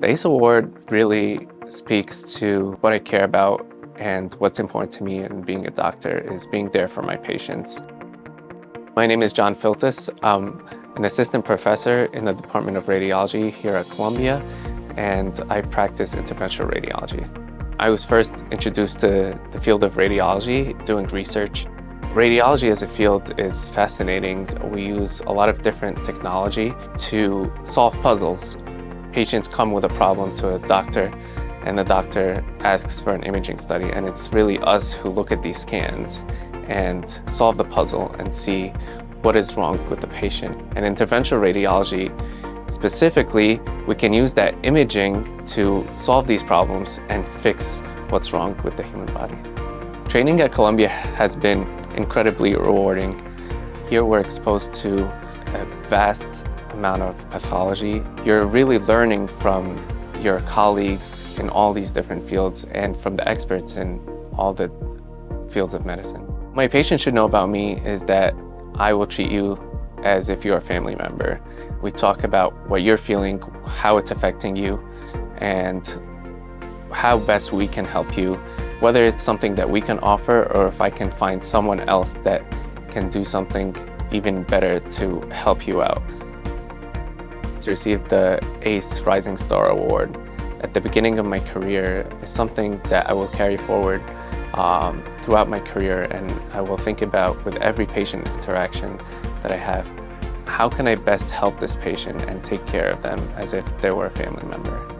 The ACE Award really speaks to what I care about, and what's important to me in being a doctor is being there for my patients. My name is John Filtes. I'm an assistant professor in the Department of Radiology here at Columbia, and I practice interventional radiology. I was first introduced to the field of radiology doing research. Radiology as a field is fascinating. We use a lot of different technology to solve puzzles. Patients come with a problem to a doctor, and the doctor asks for an imaging study, and it's really us who look at these scans and solve the puzzle and see what is wrong with the patient. And interventional radiology, specifically, we can use that imaging to solve these problems and fix what's wrong with the human body. Training at Columbia has been incredibly rewarding. Here we're exposed to a vast amount of pathology. You're really learning from your colleagues in all these different fields and from the experts in all the fields of medicine. My patients should know about me is that I will treat you as if you're a family member. We talk about what you're feeling, how it's affecting you, and how best we can help you, whether it's something that we can offer or if I can find someone else that can do something even better to help you out. To receive the ACE Rising Star Award at the beginning of my career is something that I will carry forward throughout my career, and I will think about with every patient interaction that I have. How can I best help this patient and take care of them as if they were a family member?